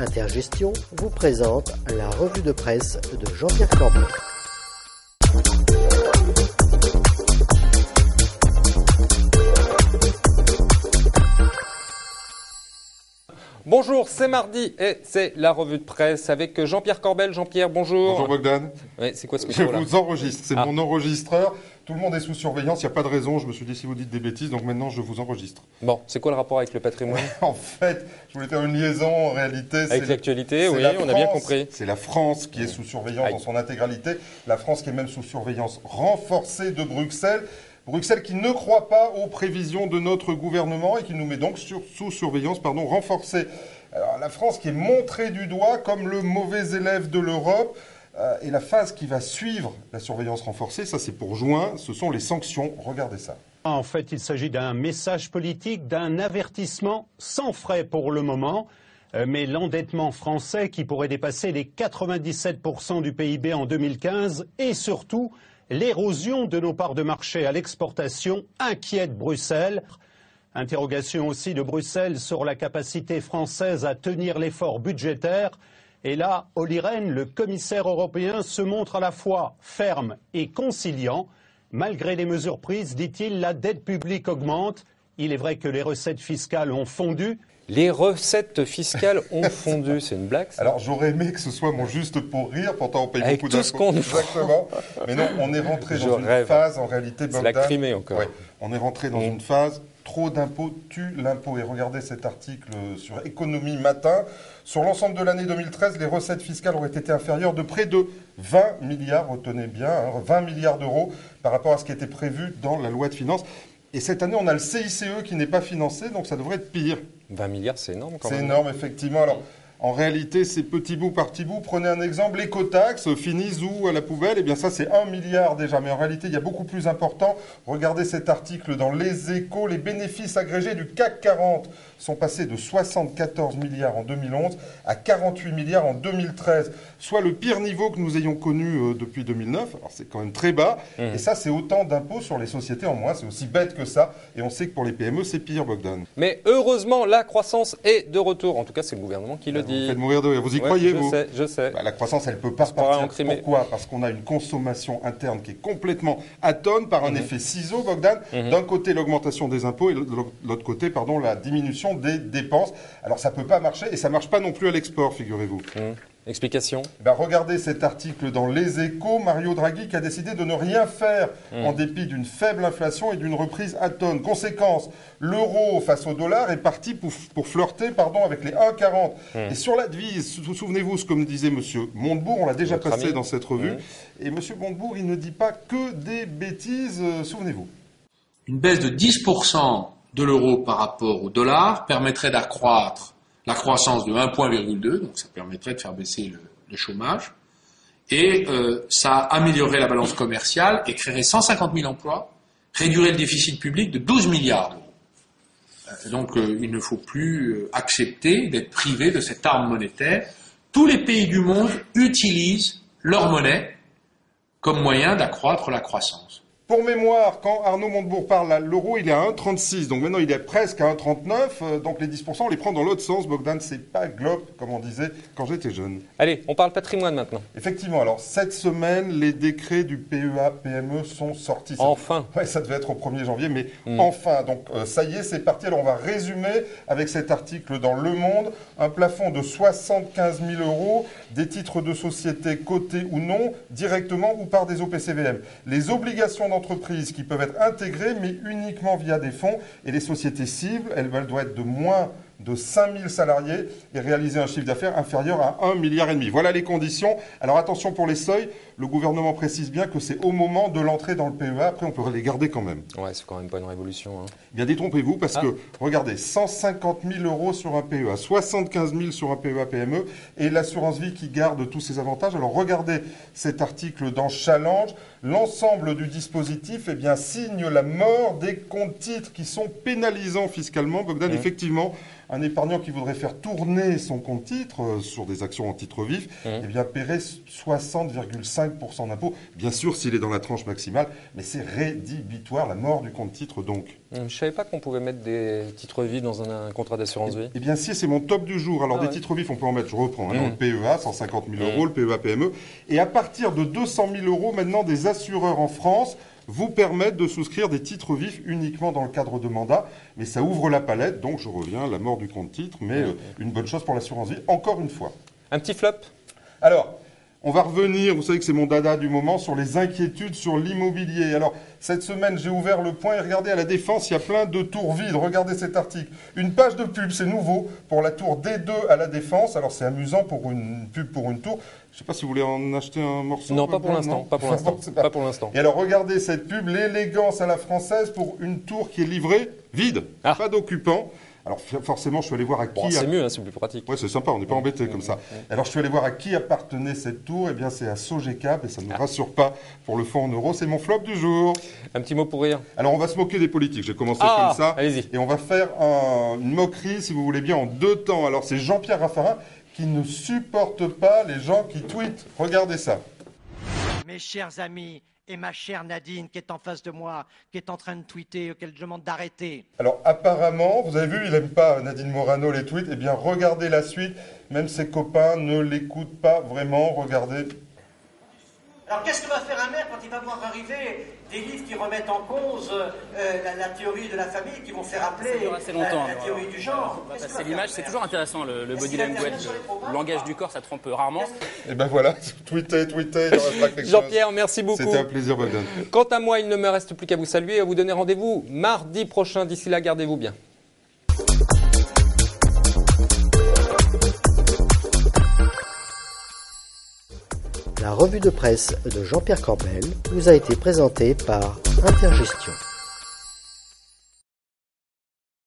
Intergestion vous présente la revue de presse de Jean-Pierre Corbel. Bonjour, c'est mardi et c'est la revue de presse avec Jean-Pierre Corbel. Jean-Pierre, bonjour. Bonjour Bogdan. Ouais, c'est quoi ce micro-là ? Je vous enregistre, c'est mon enregistreur. Tout le monde est sous surveillance, il n'y a pas de raison. Je me suis dit si vous dites des bêtises, donc maintenant je vous enregistre. Bon, c'est quoi le rapport avec le patrimoine ? En fait, je voulais faire une liaison en réalité. Avec l'actualité, oui, on a bien compris. C'est la France qui est sous surveillance dans son intégralité. La France qui est même sous surveillance renforcée de Bruxelles. Bruxelles qui ne croit pas aux prévisions de notre gouvernement et qui nous met donc sous surveillance renforcée. Alors, la France qui est montrée du doigt comme le mauvais élève de l'Europe. Et la phase qui va suivre la surveillance renforcée, ça c'est pour juin, ce sont les sanctions. Regardez ça. En fait, il s'agit d'un message politique, d'un avertissement sans frais pour le moment. Mais l'endettement français qui pourrait dépasser les 97% du PIB en 2015 et surtout l'érosion de nos parts de marché à l'exportation inquiète Bruxelles. Interrogation aussi de Bruxelles sur la capacité française à tenir l'effort budgétaire. Et là, Olli Rehn, le commissaire européen, se montre à la fois ferme et conciliant. Malgré les mesures prises, dit-il, la dette publique augmente. Il est vrai que les recettes fiscales ont fondu. Les recettes fiscales ont fondu, c'est une blague ça ? Alors j'aurais aimé que ce soit mon juste pour rire, pourtant on paye avec beaucoup d'impôts. Avec tout ce qu'on... Exactement. Mais non, on est rentré dans une phase, en réalité, Bogdan. C'est la Crimée encore. Ouais, on est rentré dans une phase, trop d'impôts tue l'impôt. Et regardez cet article sur Économie Matin. Sur l'ensemble de l'année 2013, les recettes fiscales auraient été inférieures de près de 20 milliards, retenez bien, 20 milliards d'euros par rapport à ce qui était prévu dans la loi de finances. Et cette année, on a le CICE qui n'est pas financé, donc ça devrait être pire. 20 milliards, c'est énorme quand même. C'est énorme, effectivement. Alors, en réalité, c'est petit bout par petit bout. Prenez un exemple, l'écotaxe, finis où à la poubelle ? Eh bien ça, c'est 1 milliard déjà. Mais en réalité, il y a beaucoup plus important. Regardez cet article dans Les Échos. Les bénéfices agrégés du CAC 40 sont passés de 74 milliards en 2011 à 48 milliards en 2013. Soit le pire niveau que nous ayons connu depuis 2009. Alors c'est quand même très bas. Et ça, c'est autant d'impôts sur les sociétés en moins. C'est aussi bête que ça. Et on sait que pour les PME, c'est pire, Bogdan. Mais heureusement, la croissance est de retour. En tout cas, c'est le gouvernement qui le dit. Vous faites mourir de rire. Vous y croyez, vous ? Je sais. Bah, la croissance, elle ne peut pas repartir. Pourquoi ? Parce qu'on a une consommation interne qui est complètement atone par un effet ciseau, Bogdan. D'un côté, l'augmentation des impôts et de l'autre côté, la diminution des dépenses. Alors, ça ne peut pas marcher et ça ne marche pas non plus à l'export, figurez-vous. Explication ? Regardez cet article dans Les Échos. Mario Draghi qui a décidé de ne rien faire en dépit d'une faible inflation et d'une reprise atone. Conséquence, l'euro face au dollar est parti pour flirter avec les 1,40. Et sur la devise, souvenez-vous ce que me disait M. Montebourg, on l'a déjà passé dans cette revue. Et M. Montebourg, il ne dit pas que des bêtises, souvenez-vous. Une baisse de 10% de l'euro par rapport au dollar permettrait d'accroître la croissance de 1,2 point, donc ça permettrait de faire baisser le chômage, et ça améliorerait la balance commerciale et créerait 150 000 emplois, réduirait le déficit public de 12 milliards d'euros. Donc il ne faut plus accepter d'être privé de cette arme monétaire. Tous les pays du monde utilisent leur monnaie comme moyen d'accroître la croissance. Pour mémoire, quand Arnaud Montebourg parle, l'euro, il est à 1,36. Donc maintenant, il est presque à 1,39. Donc les 10%, on les prend dans l'autre sens. Bogdan, c'est pas globe, comme on disait quand j'étais jeune. Allez, on parle patrimoine maintenant. Effectivement. Alors, cette semaine, les décrets du PEA-PME sont sortis. Enfin. Ouais, ça devait être au 1er janvier, mais enfin. Donc, ça y est, c'est parti. Alors, on va résumer avec cet article dans Le Monde. Un plafond de 75 000 euros, des titres de société cotés ou non, directement ou par des OPCVM. Les obligations d'entreprises qui peuvent être intégrées, mais uniquement via des fonds. Et les sociétés cibles, elles doivent être de moins de 5 000 salariés et réaliser un chiffre d'affaires inférieur à 1,5 milliard. Voilà les conditions. Alors attention pour les seuils, le gouvernement précise bien que c'est au moment de l'entrée dans le PEA. Après, on peut les garder quand même. Ouais, c'est quand même pas une révolution. Bien, détrompez-vous parce que, regardez, 150 000 euros sur un PEA, 75 000 sur un PEA PME et l'assurance vie qui garde tous ces avantages. Alors regardez cet article dans Challenge. L'ensemble du dispositif signe la mort des comptes titres qui sont pénalisants fiscalement. Bogdan, effectivement, Un épargnant qui voudrait faire tourner son compte titre sur des actions en titre vif, eh bien, paierait 60,5% d'impôt. Bien sûr, s'il est dans la tranche maximale, mais c'est rédhibitoire, la mort du compte titre donc. Je ne savais pas qu'on pouvait mettre des titres vifs dans un contrat d'assurance vie. Eh bien, si, c'est mon top du jour. Alors, des titres vifs, on peut en mettre, je reprends, dans le PEA, 150 000 euros, le PEA PME. Et à partir de 200 000 euros, maintenant, des assureurs en France vous permettent de souscrire des titres vifs uniquement dans le cadre de mandat. Mais ça ouvre la palette, donc je reviens, la mort du compte titre, mais une bonne chose pour l'assurance vie, encore une fois. Un petit flop? Alors, on va revenir, vous savez que c'est mon dada du moment, sur les inquiétudes sur l'immobilier. Alors, cette semaine, j'ai ouvert Le Point et regardez, à la Défense, il y a plein de tours vides. Regardez cet article. Une page de pub, c'est nouveau, pour la tour D2 à la Défense. Alors, c'est amusant pour une pub pour une tour. Je ne sais pas si vous voulez en acheter un morceau. Non, pas pour l'instant. Pas pour l'instant. Pas pour l'instant. Et alors, regardez cette pub, l'élégance à la française pour une tour qui est livrée vide. Pas d'occupant. Alors forcément, je suis allé voir à qui... Bon, c'est mieux, hein, c'est plus pratique. Oui, c'est sympa, on n'est pas embêté comme ça. Alors je suis allé voir à qui appartenait cette tour. Eh bien, c'est à Sogecap et ça ne me rassure pas pour le fonds en euros. C'est mon flop du jour. Un petit mot pour rire. Alors on va se moquer des politiques. J'ai commencé comme ça. Allez-y. Et on va faire une moquerie, si vous voulez bien, en deux temps. Alors c'est Jean-Pierre Raffarin qui ne supporte pas les gens qui tweetent. Regardez ça. Mes chers amis, et ma chère Nadine qui est en face de moi, qui est en train de tweeter, auquel je demande d'arrêter. Alors apparemment, vous avez vu, il n'aime pas Nadine Morano les tweets. Eh bien regardez la suite, même ses copains ne l'écoutent pas vraiment, regardez. Alors qu'est-ce que va faire un maire quand il va voir arriver des livres qui remettent en cause la théorie de la famille, qui vont faire appeler la théorie du genre? C'est l'image, c'est toujours intéressant, le body language, le langage du corps, ça trompe rarement. Et ben voilà, tweetez, il en reste pas quelque chose. Jean-Pierre, merci beaucoup. C'était un plaisir, Bogdan. Quant à moi, il ne me reste plus qu'à vous saluer et à vous donner rendez-vous mardi prochain. D'ici là, gardez-vous bien. La revue de presse de Jean-Pierre Corbel vous a été présentée par Intergestion.